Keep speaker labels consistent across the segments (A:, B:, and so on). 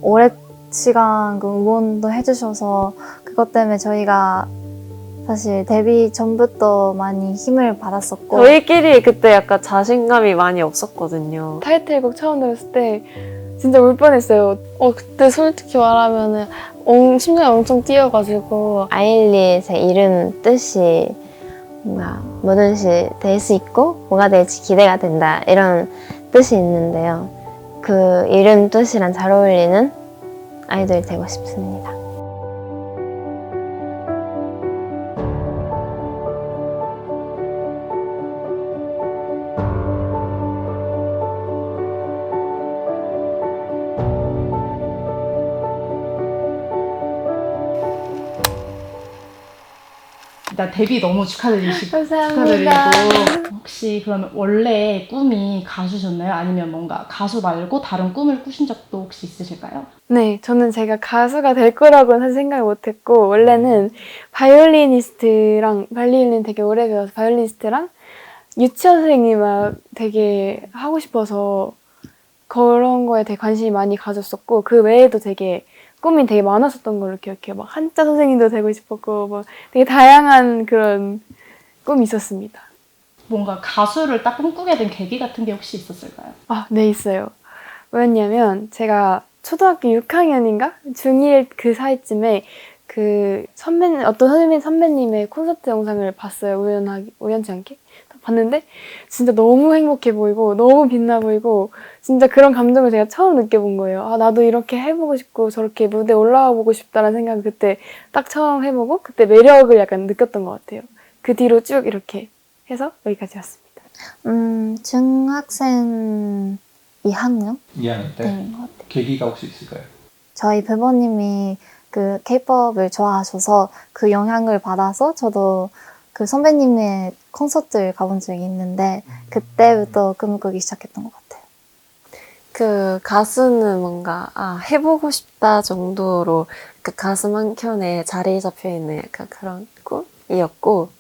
A: 오랜 시간 응원도 해주셔서 그것 때문에 저희가 사실 데뷔 전부터 많이 힘을 받았었고
B: 저희끼리 그때 약간 자신감이 많이 없었거든요.
C: 타이틀곡 처음 들었을 때 진짜 울 뻔했어요. 그때 솔직히 말하면은 심장이 엄청 뛰어가지고
D: 아일릿의 이름 뜻이 뭔가 뭐든지 될 수 있고 뭐가 될지 기대가 된다 이런 뜻이 있는데요. 그 이름 뜻이랑 잘 어울리는 아이돌이 되고 싶습니다.
E: 일단 데뷔 너무 축하드리고
C: 감사합니다.
E: 혹시 그러면 원래 꿈이 가수셨나요? 아니면 뭔가 가수 말고 다른 꿈을 꾸신 적도 혹시 있으실까요?
C: 네, 저는 제가 가수가 될 거라고는 사실 생각을 못했고 원래는 바이올린 되게 오래 배워서 바이올리니스트랑 유치원 선생님을 되게 하고 싶어서 그런 거에 되게 관심이 많이 가졌었고 그 외에도 되게 꿈이 되게 많았었던 걸로 기억해요. 막 한자 선생님도 되고 싶었고 뭐 되게 다양한 그런 꿈이 있었습니다.
E: 뭔가 가수를 딱 꿈꾸게 된 계기 같은 게 혹시 있었을까요?
C: 네, 있어요. 왜냐면 제가 초등학교 6학년인가? 중1 그 사이쯤에 어떤 선배님의 콘서트 영상을 봤어요. 우연치 않게. 봤는데 진짜 너무 행복해 보이고 너무 빛나 보이고 진짜 그런 감정을 제가 처음 느껴본 거예요. 나도 이렇게 해보고 싶고 저렇게 무대에 올라와 보고 싶다는 생각을 그때 딱 처음 해보고 그때 매력을 약간 느꼈던 것 같아요. 그 뒤로 쭉 이렇게 해서 여기까지 왔습니다.
A: 중학생 2학년?
F: 2학년 때?
A: 때인 것 같아요.
F: 계기가 혹시 있을까요?
A: 저희 배버님이 그 K-POP을 좋아하셔서 그 영향을 받아서 저도 그 선배님의 콘서트를 가본 적이 있는데 그때부터 꿈을 꾸기 시작했던 것 같아요.
B: 그 가수는 뭔가 해보고 싶다 정도로 그 가슴 한켠에 자리 잡혀 있는 약간 그런 꿈이었고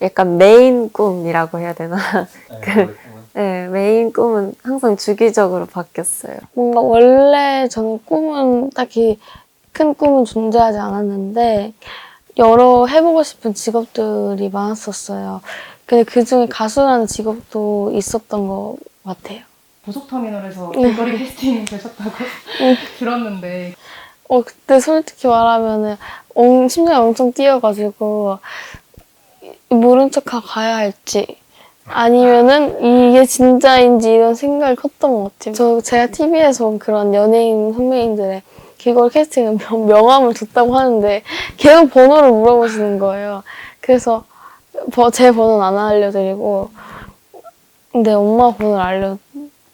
B: 약간 메인 꿈이라고 해야 되나? 네, 메인 꿈은 항상 주기적으로 바뀌었어요.
C: 뭔가 원래 저는 꿈은 딱히 큰 꿈은 존재하지 않았는데 여러 해보고 싶은 직업들이 많았었어요. 근데 그중에 가수라는 직업도 있었던 것 같아요.
E: 고속터미널에서 길거리 캐스팅 되셨다고 들었는데
C: 그때 솔직히 말하면은 심장이 엄청 뛰어가지고 모른 척하고 가야 할지 아니면은 이게 진짜인지 이런 생각이 컸던 것 같아요. 제가 TV에서 본 그런 연예인 선배님들의 길거리 캐스팅은 명함을 줬다고 하는데 계속 번호를 물어보시는 거예요. 그래서 제 번호는 안 알려드리고 근데 엄마 번호를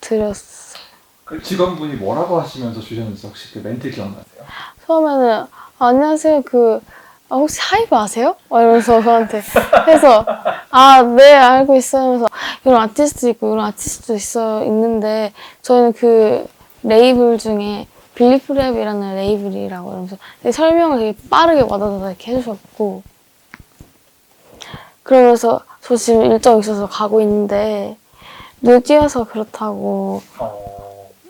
C: 알려드렸어요.
F: 그 직원분이 뭐라고 하시면서 주셨는지 혹시 그 멘트 기억나세요?
C: 처음에는 안녕하세요 혹시 하이브 아세요? 이러면서 저한테 해서 네 알고 있어요 하면서 이런 아티스트 있고 이런 아티스트 있는데 저희는 그 레이블 중에 빌리프랩이라는 레이블이라고 이러면서 되게 설명을 되게 빠르게 와다다다 이렇게 해주셨고 그러면서 저 지금 일정 있어서 가고 있는데 눈 띄어서 그렇다고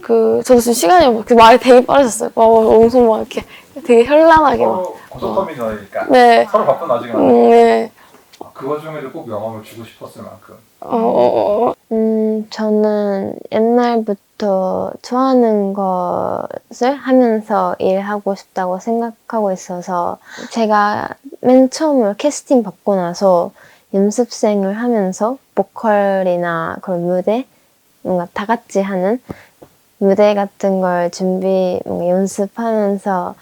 C: 저도 지금 시간이 말이 되게 빠르셨어요. 엄청 막 이렇게 되게 현란하게
F: 고속터미널이니까
C: 네.
F: 서로 바쁜 와중에
C: 네.
F: 그 와중에도 꼭 명함을 주고 싶었을 만큼
D: 저는 옛날부터 좋아하는 것을 하면서 일하고 싶다고 생각하고 있어서 제가 맨 처음으로 캐스팅 받고 나서 연습생을 하면서 보컬이나 그런 무대 뭔가 다 같이 하는 무대 같은 걸 뭔가 연습하면서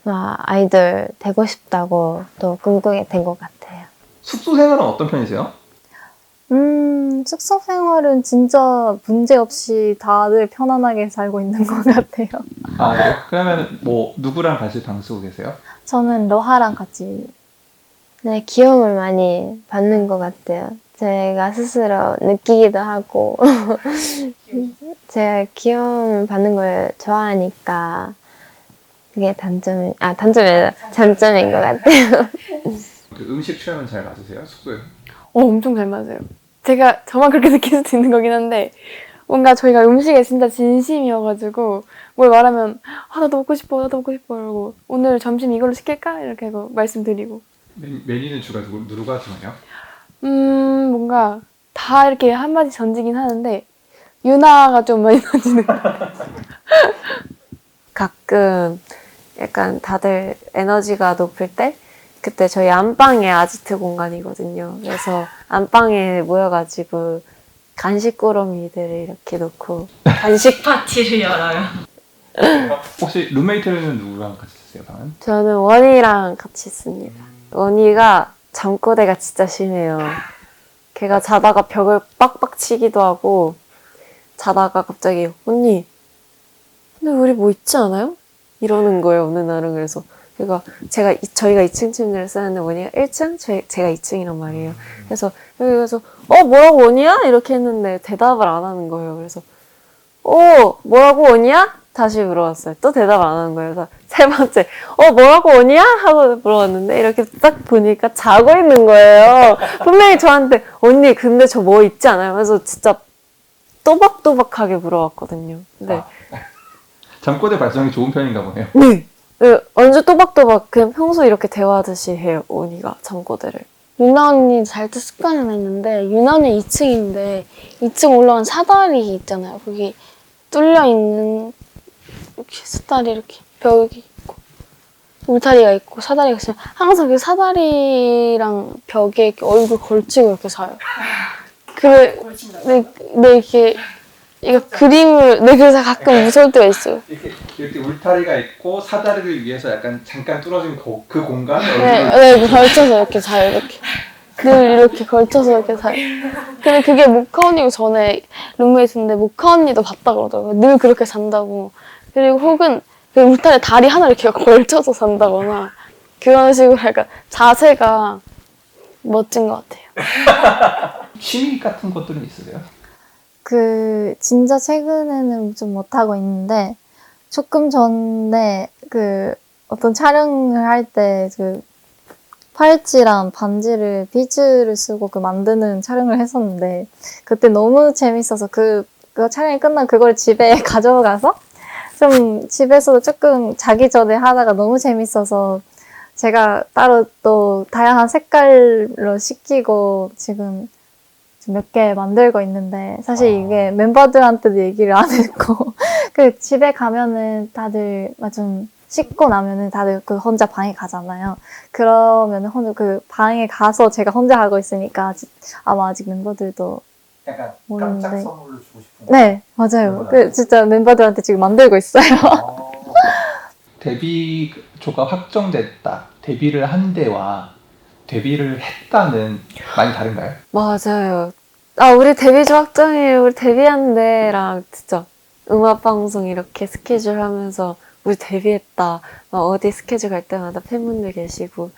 D: 아이돌 되고 싶다고 또 꿈꾸게 된 것 같아요.
F: 숙소 생활은 어떤 편이세요?
A: 숙소 생활은 진짜 문제 없이 다들 편안하게 살고 있는 것 같아요.
F: 그래요? 그러면 뭐 누구랑 같이 방 쓰고 계세요?
A: 저는 러하랑 같이
D: 네, 귀여움을 많이 받는 것 같아요. 제가 스스로 느끼기도 하고 제가 귀여움을 받는 걸 좋아하니까 그게 단점이 아니라 장점인 것 같아요.
F: 그 음식 취향은 잘 맞으세요? 숙소에?
C: 엄청 잘 맞아요. 제가 저만 그렇게 느낄 수도 있는 거긴 한데 뭔가 저희가 음식에 진짜 진심이어가지고 뭘 말하면 아 나도 먹고 싶어 나도 먹고 싶어 이러고 오늘 점심 이걸로 시킬까? 이렇게 하고 말씀드리고
F: 메뉴는 주가 누가 정해요?
C: 뭔가 다 이렇게 한마디 던지긴 하는데 유나가 좀 많이 던지는 것 같아요.
B: 가끔 약간 다들 에너지가 높을 때 그때 저희 안방에 아지트 공간이거든요. 그래서 안방에 모여가지고 간식 꾸러미들을 이렇게 놓고 간식 파티를 열어요.
F: 혹시 룸메이트는 누구랑 같이 쓰세요, 방은?
B: 저는 원희랑 같이 씁니다. 원희가 잠꼬대가 진짜 심해요. 걔가 자다가 벽을 빡빡 치기도 하고 자다가 갑자기 언니 근데 우리 뭐 있지 않아요? 이러는 거예요 어느 날은. 그래서 저희가 2층 침대를 쓰는데 원희가 1층 제가 2층이란 말이에요. 그래서 여기 가서 뭐라고 원희야? 이렇게 했는데 대답을 안 하는 거예요. 그래서 뭐라고 원희야? 다시 물어봤어요. 또 대답 안 하는 거예요. 그래서 세 번째 뭐라고 원희야? 하고 물어봤는데 이렇게 딱 보니까 자고 있는 거예요. 분명히 저한테 언니 근데 저 뭐 있지 않아요? 그래서 진짜 또박또박하게 물어봤거든요. 근데
F: 잠꼬대 발성이 좋은 편인가 보네요.
B: 네. 완전 또박또박 그냥 평소 이렇게 대화하듯이 해요. 원희가 잠꼬대를.
C: 유나 언니 잘 때 습관이 하나 있는데 유나 언니 2층인데 2층 올라간 사다리 있잖아요. 거기 뚫려 있는 이렇게 사다리 이렇게 벽이 있고 울타리가 있고 사다리가 있으면 항상 그 사다리랑 벽에 이렇게 얼굴 걸치고 이렇게 자요. 네, 이렇게 이거 그림을 그래서 가끔 무서울 때가 있어요.
F: 이렇게 울타리가 있고 사다리를 위해서 약간 잠깐 뚫어진 그 공간?
C: 네, 걸쳐서 이렇게 자요, 이렇게. 늘 이렇게 걸쳐서 이렇게 자요. 근데 그게 모카 언니고 전에 룸메이트인데 모카 언니도 봤다 그러더라고요. 늘 그렇게 잔다고. 그리고 혹은 그 울타리 다리 하나 이렇게 걸쳐서 잔다거나 그런 식으로 약간 자세가 멋진 것 같아요.
F: 취미 같은 것들은 있으세요?
A: 진짜 최근에는 좀 못하고 있는데, 조금 전에 어떤 촬영을 할 때 팔찌랑 반지를 비즈를 쓰고 만드는 촬영을 했었는데, 그때 너무 재밌어서 그 촬영이 끝나고 그걸 집에 가져가서 좀 집에서도 조금 자기 전에 하다가 너무 재밌어서 제가 따로 또 다양한 색깔로 시키고 지금 몇 개 만들고 있는데 사실 이게 멤버들한테도 얘기를 안 했고 집에 가면은 다들 좀 씻고 나면은 다들 혼자 방에 가잖아요. 그러면은 혼자 방에 가서 제가 혼자 하고 있으니까 아마 아직 멤버들도
F: 약간
A: 모르는데.
F: 깜짝 선물을 주고 싶은 거.
A: 네, 맞아요. 진짜 멤버들한테 지금 만들고 있어요.
F: 데뷔조가 확정됐다. 데뷔를 한 데와 데뷔를 했다는 많이 다른가요?
B: 맞아요. 우리 데뷔주 확정이에요. 우리 데뷔한대랑 진짜 음악방송 이렇게 스케줄 하면서 우리 데뷔했다. 막 어디 스케줄 갈 때마다 팬분들 계시고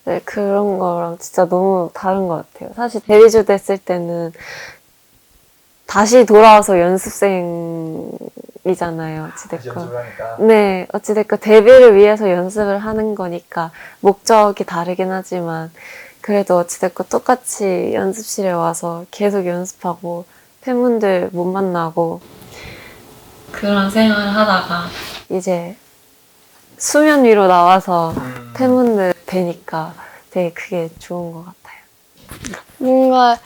B: 네, 그런 거랑 진짜 너무 다른 것 같아요. 사실 데뷔주 됐을 때는 다시 돌아와서 연습생이잖아요. 어찌됐건. 네, 어찌됐건 데뷔를 위해서 연습을 하는 거니까 목적이 다르긴 하지만 그래도 어찌됐건 똑같이 연습실에 와서 계속 연습하고 팬분들 못 만나고 그런 생활을 하다가 이제 수면 위로 나와서 팬분들 뵈니까 되게 그게 좋은 것 같아요.
C: 뭔가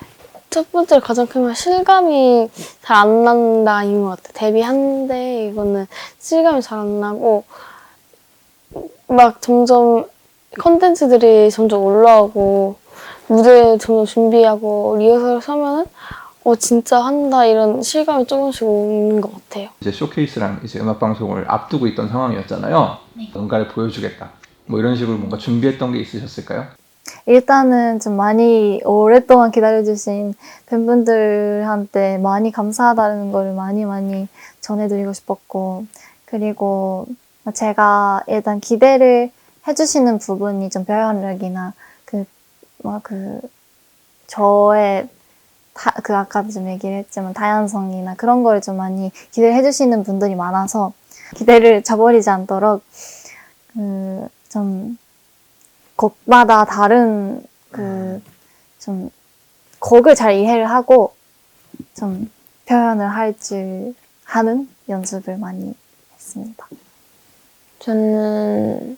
C: 첫 번째로 가장 큰 건 실감이 잘 안 난다인 것 같아요. 데뷔한데 이거는 실감이 잘 안 나고 막 점점 컨텐츠들이 점점 올라오고 무대 점점 준비하고 리허설 서면은 진짜 한다 이런 실감이 조금씩 오는 것 같아요.
F: 이제 쇼케이스랑 이제 음악 방송을 앞두고 있던 상황이었잖아요. 뭔가를 보여주겠다. 뭐 이런 식으로 뭔가 준비했던 게 있으셨을까요?
A: 일단은 좀 많이 오랫동안 기다려주신 팬분들한테 많이 감사하다는 걸 많이 전해드리고 싶었고, 그리고 제가 일단 기대를 해주시는 부분이 좀 표현력이나 저의 아까도 좀 얘기를 했지만 다양성이나 그런 걸 좀 많이 기대를 해주시는 분들이 많아서 기대를 저버리지 않도록 좀 곡마다 다른 좀 곡을 잘 이해를 하고 좀 표현을 할지 하는 연습을 많이 했습니다.
D: 저는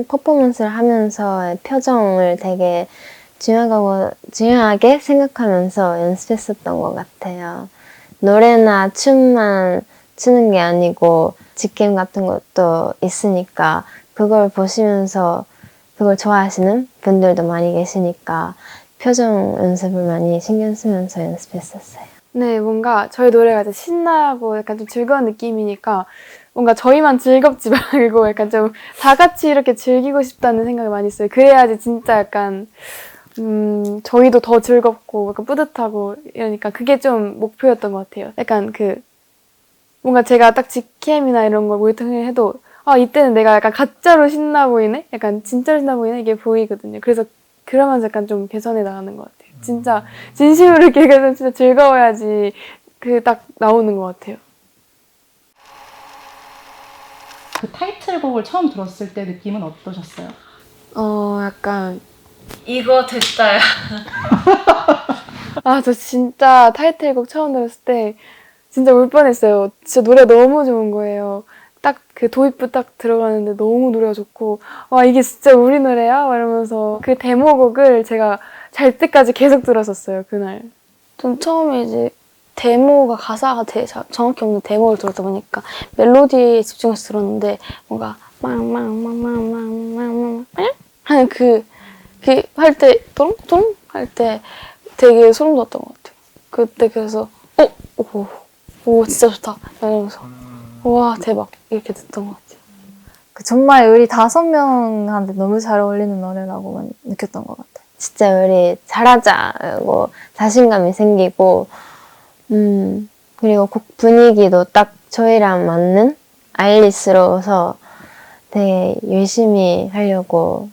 D: 퍼포먼스를 하면서 표정을 되게 중요하게 생각하면서 연습했었던 것 같아요. 노래나 춤만 추는 게 아니고 직캠 같은 것도 있으니까 그걸 보시면서 그걸 좋아하시는 분들도 많이 계시니까 표정 연습을 많이 신경 쓰면서 연습했었어요.
C: 네, 뭔가 저희 노래가 이제 신나고 약간 좀 즐거운 느낌이니까 뭔가 저희만 즐겁지 말고 약간 좀 다 같이 이렇게 즐기고 싶다는 생각이 많이 있어요. 그래야지 진짜 약간 저희도 더 즐겁고 약간 뿌듯하고 이러니까 그게 좀 목표였던 것 같아요. 약간 뭔가 제가 딱 직캠이나 이런 걸 모니터링 해도 이때는 내가 약간 가짜로 신나 보이네? 약간 진짜로 신나 보이네? 이게 보이거든요. 그래서 그러면서 약간 좀 개선해 나가는 것 같아요. 진짜 진심으로 이렇게 해서 진짜 즐거워야지 딱 나오는 것 같아요.
E: 그 타이틀곡을 처음 들었을 때 느낌은 어떠셨어요?
B: 약간 이거 됐다야.
C: 저 진짜 타이틀곡 처음 들었을 때 진짜 울 뻔했어요. 진짜 노래 너무 좋은 거예요. 딱 그 도입부 딱 들어가는데 너무 노래가 좋고 와 이게 진짜 우리 노래야? 막 이러면서 그 데모곡을 제가 잘 때까지 계속 들었었어요 그날. 전 처음에 이제 데모가 가사가 되게 정확히 없는 데모를 들었다 보니까 멜로디에 집중해서 들었는데 뭔가 망망망망망망망 하는 할 때 또롱또롱 할 때 되게 소름 돋았던 것 같아요. 그때 그래서 오 진짜 좋다 이러면서 와 대박 이렇게 듣던 것 같아요.
A: 정말 우리 5명한테 너무 잘 어울리는 노래라고 느꼈던 것 같아요.
D: 진짜 우리 잘하자고 자신감이 생기고 그리고 곡 분위기도 딱 저희랑 맞는 아일리스러워서 되게 열심히 하려고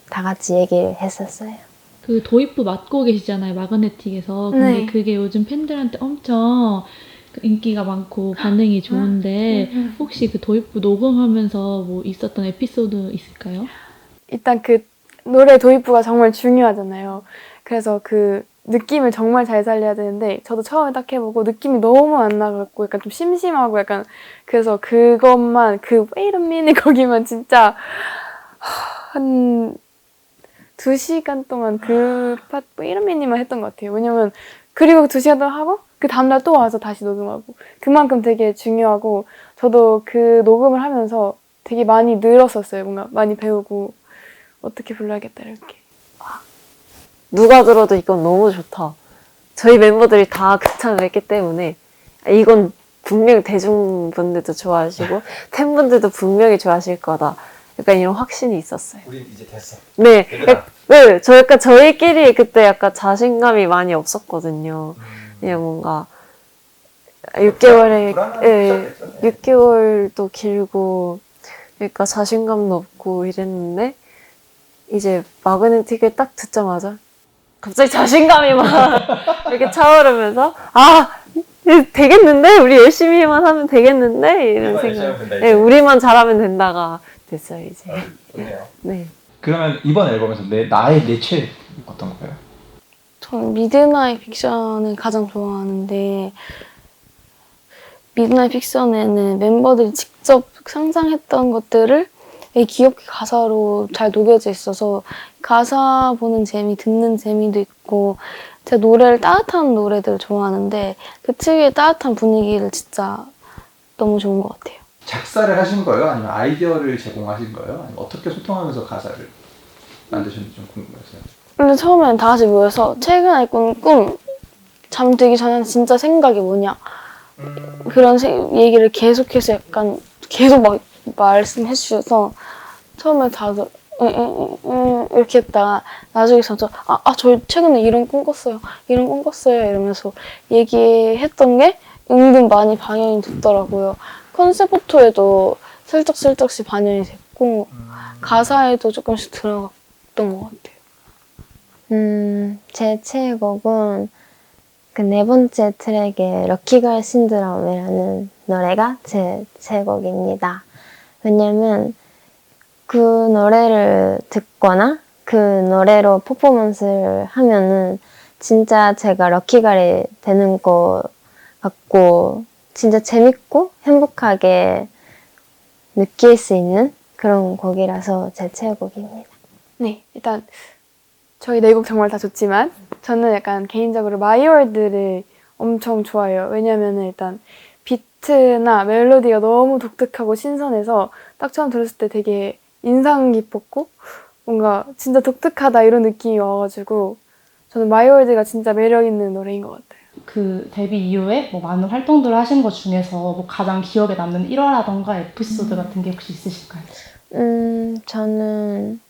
D: 다 같이 얘기를 했었어요.
E: 그 도입부 맡고 계시잖아요, 마그네틱에서. 근데
C: 네.
E: 그게 요즘 팬들한테 엄청 인기가 많고 반응이 좋은데 혹시 그 도입부 녹음하면서 뭐 있었던 에피소드 있을까요?
C: 일단 그 노래 도입부가 정말 중요하잖아요. 그래서 그 느낌을 정말 잘 살려야 되는데 저도 처음에 딱 해보고 느낌이 너무 안 나갖고 약간 좀 심심하고 약간 그래서 그것만 Wait a minute 거기만 진짜 한 2시간 동안 그 파트 Wait a minute만 했던 것 같아요. 왜냐면 그리고 2시간 동안 하고 그 다음날 또 와서 다시 녹음하고 그만큼 되게 중요하고 저도 그 녹음을 하면서 되게 많이 늘었었어요. 뭔가 많이 배우고 어떻게 불러야겠다 이렇게.
B: 누가 들어도 이건 너무 좋다. 저희 멤버들이 다 극찬을 했기 때문에 이건 분명히 대중분들도 좋아하시고 팬분들도 분명히 좋아하실 거다. 약간 이런 확신이 있었어요.
F: 우린 이제 됐어.
B: 네, 네, 약간 저희끼리 그때 약간 자신감이 많이 없었거든요. 그냥 뭔가 6개월도 길고, 그러니까 자신감도 없고 이랬는데 이제 마그네틱을 딱 듣자마자 갑자기 자신감이 막 이렇게 차오르면서 되겠는데? 우리 열심히만 하면 되겠는데? 이런 생각. 네, 우리만 잘하면 된다가 됐어요 이제.
F: 좋네요.
B: 네.
F: 그러면 이번 앨범에서 나의 내 최애 어떤 거예요?
C: 저는 미드나잇 픽션을 가장 좋아하는데 미드나잇 픽션에는 member들이 직접 상상했던 것들을 되게 귀엽게 가사로 잘 녹여져 있어서 가사 보는 재미, 듣는 재미도 있고 제가 노래를 따뜻한 노래들을 좋아하는데 그 특유의 따뜻한 분위기를 진짜 너무 좋은 것 같아요.
F: 작사를 하신 거예요? 아니면 아이디어를 제공하신 거예요? 아니면 어떻게 소통하면서 가사를 만드셨는지 좀 궁금해서요.
C: 근데 처음에는 다 같이 모여서 최근에 꾼 꿈, 잠들기 전에 진짜 생각이 뭐냐 그런 얘기를 계속해서 약간 계속 막 말씀해 주셔서 처음에 다들 이렇게 했다가 나중에 진짜 저 최근에 이런 꿈 꿨어요 이러면서 얘기했던 게 은근 많이 반영이 됐더라고요. 컨셉 포토에도 슬쩍슬쩍씩 반영이 됐고 가사에도 조금씩 들어갔던 것 같아요.
D: 제 최애곡은 그 4번째 트랙의 럭키걸 신드롬이라는 노래가 제 최애곡입니다. 왜냐면 그 노래를 듣거나 그 노래로 퍼포먼스를 하면은 진짜 제가 럭키걸이 되는 것 같고 진짜 재밌고 행복하게 느낄 수 있는 그런 곡이라서 제 최애곡입니다.
C: 네, 일단 저희 네 곡 정말 다 좋지만 저는 약간 개인적으로 마이월드를 엄청 좋아해요. 왜냐면은 일단 비트나 멜로디가 너무 독특하고 신선해서 딱 처음 들었을 때 되게 인상 깊었고 뭔가 진짜 독특하다 이런 느낌이 와가지고 저는 마이월드가 진짜 매력 있는 노래인 것 같아요.
E: 그 데뷔 이후에 뭐 많은 활동들을 하신 것 중에서 뭐 가장 기억에 남는 일화라던가 에피소드 같은 게 혹시 있으실까요?
D: 저는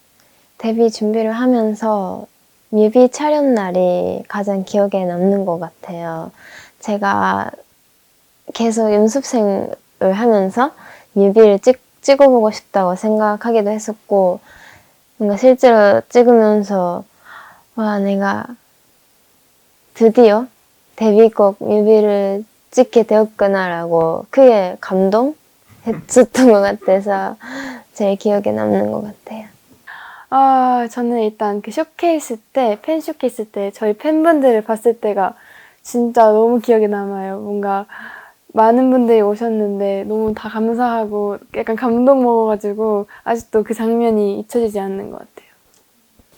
D: 데뷔 준비를 하면서 뮤비 촬영 날이 가장 기억에 남는 것 같아요. 제가 계속 연습생을 하면서 뮤비를 찍어보고 싶다고 생각하기도 했었고, 뭔가 실제로 찍으면서, 와, 내가 드디어 데뷔곡 뮤비를 찍게 되었구나라고 크게 감동했었던 것 같아서 제일 기억에 남는 것 같아요.
C: 저는 일단 그 쇼케이스 때, 팬 쇼케이스 때 저희 팬분들을 봤을 때가 진짜 너무 기억에 남아요. 뭔가 많은 분들이 오셨는데 너무 다 감사하고 약간 감동 먹어가지고 아직도 그 장면이 잊혀지지 않는 것 같아요.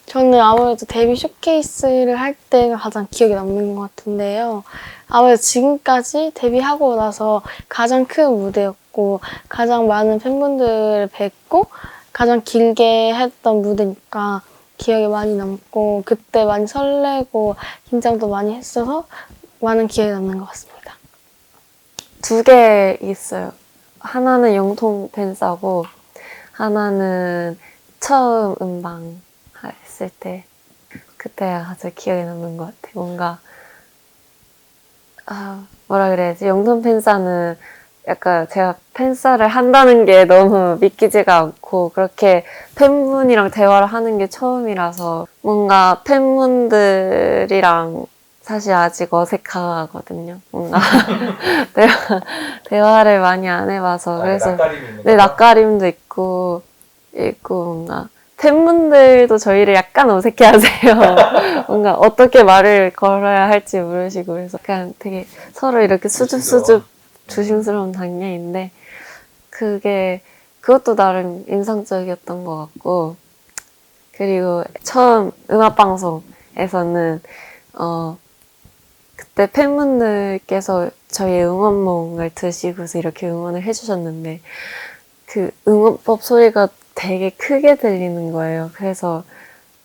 C: 저는 아무래도 데뷔 쇼케이스를 할 때가 가장 기억에 남는 것 같은데요. 아무래도 지금까지 데뷔하고 나서 가장 큰 무대였고 가장 많은 팬분들을 뵙고 가장 길게 했던 무대니까 기억에 많이 남고 그때 많이 설레고 긴장도 많이 했어서 많은 기억에 남는 것 같습니다.
B: 두 개 있어요. 하나는 영통 팬싸고 하나는 처음 음방 했을 때 그때가 가장 기억에 남는 것 같아요. 뭔가 뭐라 그래야지? 영통 팬싸는 약간 제가 팬싸를 한다는 게 너무 믿기지가 않고 그렇게 팬분이랑 대화를 하는 게 처음이라서 뭔가 팬분들이랑 사실 아직 어색하거든요. 뭔가 대화를 많이 안 해봐서 그래서
F: 낯가림이 있는
B: 네,
F: 거죠?
B: 낯가림도 있고 뭔가 팬분들도 저희를 약간 어색해하세요. 뭔가 어떻게 말을 걸어야 할지 모르시고 그래서 그냥 되게 서로 이렇게 수줍수줍 조심스러운 장면인데 그것도 나름 인상적이었던 것 같고 그리고 처음 음악방송에서는 그때 팬분들께서 저희 응원봉을 드시고서 이렇게 응원을 해주셨는데 그 응원법 소리가 되게 크게 들리는 거예요. 그래서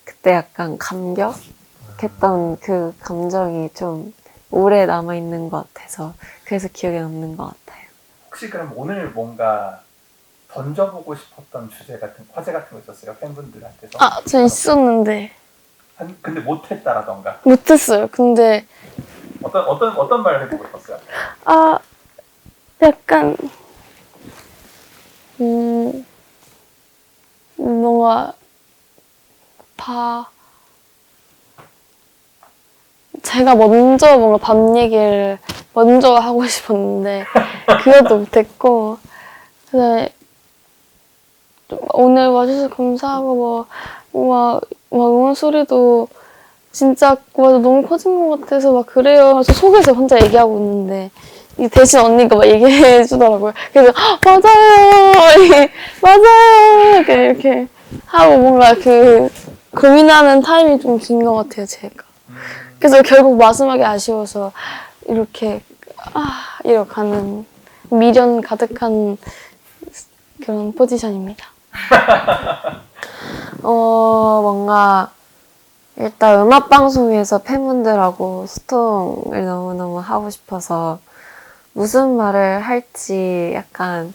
B: 그때 약간 감격했던 그 감정이 좀 오래 남아있는 것 같아서 그래서 기억에 남는 것 같아요.
F: 혹시 그럼 오늘 뭔가 던져보고 싶었던 주제 같은 화제 같은 거 있었어요? 팬분들한테서?
C: 저 있었는데
F: 근데 못했다라던가
C: 못했어요. 근데
F: 어떤 말을 해보고 싶었어요?
C: 약간 뭔가 제가 먼저 뭔가 밤 얘기를 먼저 하고 싶었는데 그것도 못했고 그다음에 오늘 와주셔서 감사하고 막 응원 소리도 진짜 너무 커진 것 같아서 막 그래요. 그래서 속에서 혼자 얘기하고 있는데 이 대신 언니가 막 얘기해 주더라고요. 그래서 맞아요, 맞아요 이렇게 하고 뭔가 그 고민하는 타임이 좀 긴 것 같아요 제가. 그래서 결국 마지막에 아쉬워서 이렇게 이렇게 하는 미련 가득한 그런 포지션입니다.
B: 뭔가 일단 음악방송에서 팬분들하고 소통을 너무너무 하고 싶어서 무슨 말을 할지 약간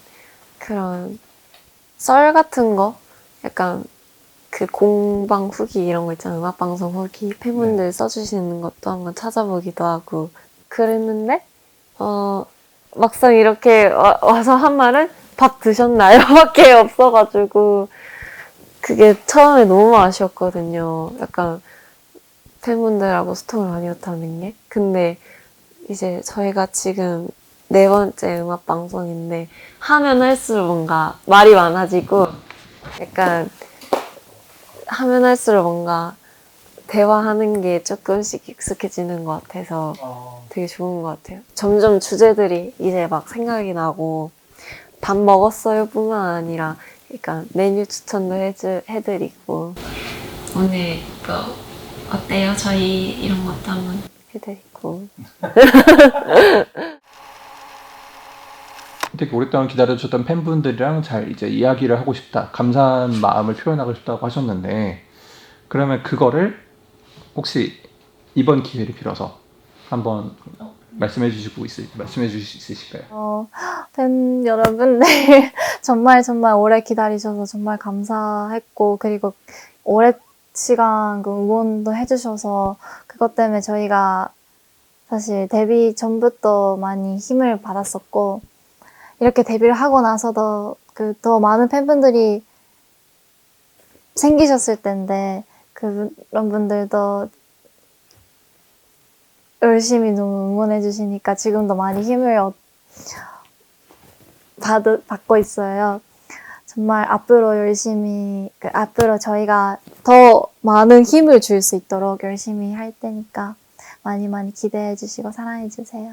B: 그런 썰 같은 거? 약간 그 공방 후기 이런 거 있잖아요. 음악방송 후기 팬분들 써주시는 것도 한번 찾아보기도 하고 그랬는데 막상 이렇게 와서 한 말은 밥 드셨나요? 밖에 없어가지고 그게 처음에 너무 아쉬웠거든요. 약간 팬분들하고 소통을 많이 못하는 게. 근데 이제 저희가 지금 4번째 음악 방송인데 하면 할수록 뭔가 말이 많아지고 약간 하면 할수록 뭔가 대화하는 게 조금씩 익숙해지는 것 같아서 되게 좋은 것 같아요. 점점 주제들이 이제 막 생각이 나고 밥 먹었어요 뿐만 아니라 약간 메뉴 추천도 해드리고 오늘 어때요? 저희 이런 것도 한번 해드리고
F: 되게 오랫동안 기다려주셨던 팬분들이랑 잘 이제 이야기를 하고 싶다, 감사한 마음을 표현하고 싶다고 하셨는데, 그러면 그거를 혹시 이번 기회를 빌어서 한번 말씀해 주실 수 있으실까요?
A: 팬 여러분들 정말 오래 기다리셔서 정말 감사했고, 그리고 오랜 시간 그 응원도 해주셔서 그것 때문에 저희가 사실 데뷔 전부터 많이 힘을 받았었고, 이렇게 데뷔를 하고 나서도 더 많은 팬분들이 생기셨을 텐데, 그런 분들도 열심히 너무 응원해 주시니까 지금도 많이 힘을 받고 있어요. 정말 앞으로 열심히, 앞으로 저희가 더 많은 힘을 줄 수 있도록 열심히 할 테니까 많이 기대해 주시고 사랑해 주세요.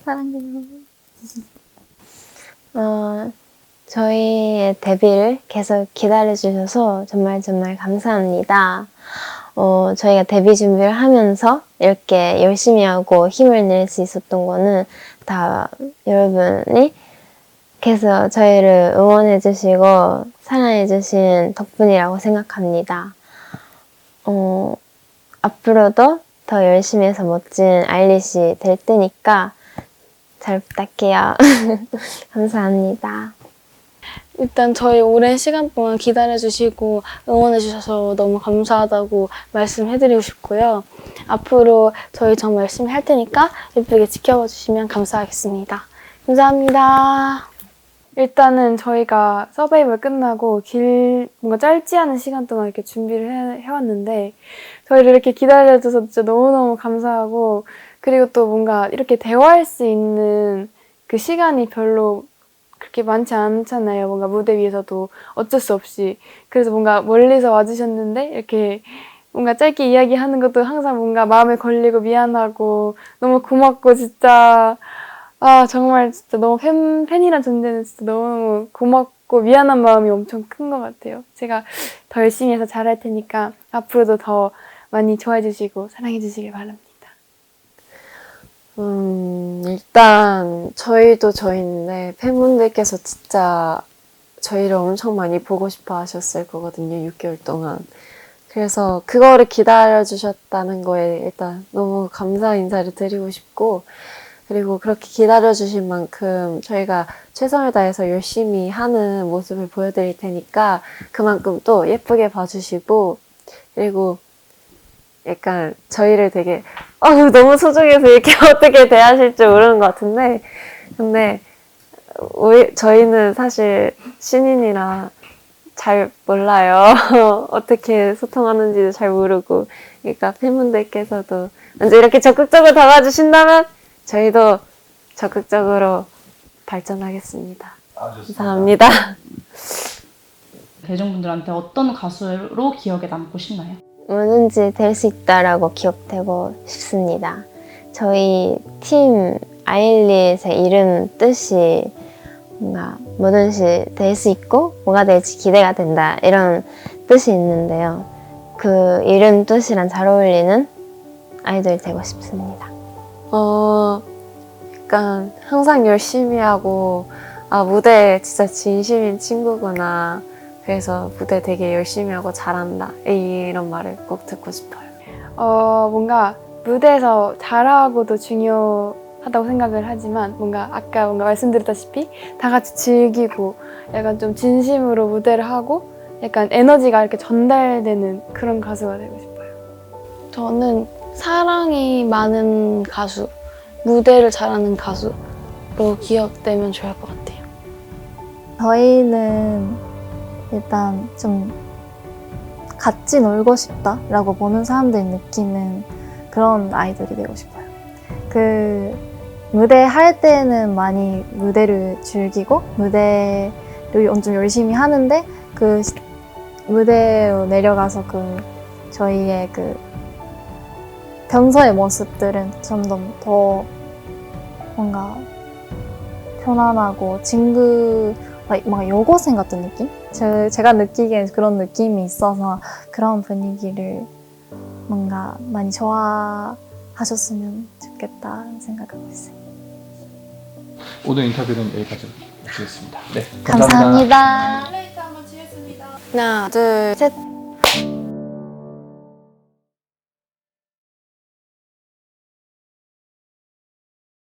A: 사랑해요.
D: 저희의 데뷔를 계속 기다려주셔서 정말 감사합니다. 저희가 데뷔 준비를 하면서 이렇게 열심히 하고 힘을 낼 수 있었던 거는 다 여러분이 계속 저희를 응원해주시고 사랑해주신 덕분이라고 생각합니다. 앞으로도 더 열심히 해서 멋진 아일리시 될 테니까 잘 부탁해요. 감사합니다.
C: 일단 저희 오랜 시간 동안 기다려주시고 응원해주셔서 너무 감사하다고 말씀해드리고 싶고요. 앞으로 저희 정말 열심히 할 테니까 예쁘게 지켜봐 주시면 감사하겠습니다. 감사합니다. 일단은 저희가 서베이벌 끝나고 뭔가 짧지 않은 시간 동안 이렇게 준비를 해왔는데 저희를 이렇게 기다려줘서 진짜 너무너무 감사하고, 그리고 또 뭔가 이렇게 대화할 수 있는 그 시간이 별로 그렇게 많지 않잖아요. 뭔가 무대 위에서도 어쩔 수 없이. 그래서 뭔가 멀리서 와주셨는데 이렇게 뭔가 짧게 이야기하는 것도 항상 뭔가 마음에 걸리고 미안하고 너무 고맙고, 진짜 정말 진짜 너무 팬이란 존재는 진짜 너무 고맙고 미안한 마음이 엄청 큰 것 같아요. 제가 더 열심히 해서 잘할 테니까 앞으로도 더 많이 좋아해 주시고 사랑해 주시길 바랍니다.
B: 일단 저희도 저희인데 팬분들께서 진짜 저희를 엄청 많이 보고 싶어 하셨을 거거든요. 6개월 동안. 그래서 그거를 기다려주셨다는 거에 일단 너무 감사 인사를 드리고 싶고, 그리고 그렇게 기다려주신 만큼 저희가 최선을 다해서 열심히 하는 모습을 보여드릴 테니까 그만큼 또 예쁘게 봐주시고, 그리고 약간 저희를 되게 너무 소중해서 이렇게 어떻게 대하실지 모르는 것 같은데, 근데 저희는 사실 신인이라 잘 몰라요. 어떻게 소통하는지도 잘 모르고, 그러니까 팬분들께서도 먼저 이렇게 적극적으로 다가와주신다면 저희도 적극적으로 발전하겠습니다. 감사합니다.
G: 대중분들한테 어떤 가수로 기억에 남고 싶나요?
D: 뭐든지 될 수 있다라고 기억되고 싶습니다. 저희 팀 아일릿의 이름 뜻이 뭔가 뭐든지 될 수 있고 뭐가 될지 기대가 된다, 이런 뜻이 있는데요. 그 이름 뜻이랑 잘 어울리는 아이돌이 되고 싶습니다.
B: 약간 항상 열심히 하고 무대에 진짜 진심인 친구구나, 그래서 무대 되게 열심히 하고 잘한다, 이런 말을 꼭 듣고 싶어요.
C: 뭔가 무대에서 잘하고도 중요하다고 생각을 하지만 뭔가 아까 말씀드렸다시피 다 같이 즐기고 약간 좀 진심으로 무대를 하고 약간 에너지가 이렇게 전달되는 그런 가수가 되고 싶어요. 저는 사랑이 많은 가수, 무대를 잘하는 가수로 기억되면 좋을 것 같아요.
A: 저희는 일단 좀 같이 놀고 싶다라고 보는 사람들이 느끼는 그런 아이돌이 되고 싶어요. 그 무대 할 때는 많이 무대를 즐기고 무대를 엄청 열심히 하는데, 그 무대로 내려가서 저희의 평소의 모습들은 점점 더 뭔가 편안하고 친구, 막 여고생 같은 느낌? 제가 느끼기엔 그런 느낌이 있어서 그런 분위기를 뭔가 많이 좋아하셨으면 좋겠다 생각하고 있어요.
F: 오늘 인터뷰는 여기까지 마치겠습니다. 네,
A: 감사합니다.
B: 하나, 둘, 셋.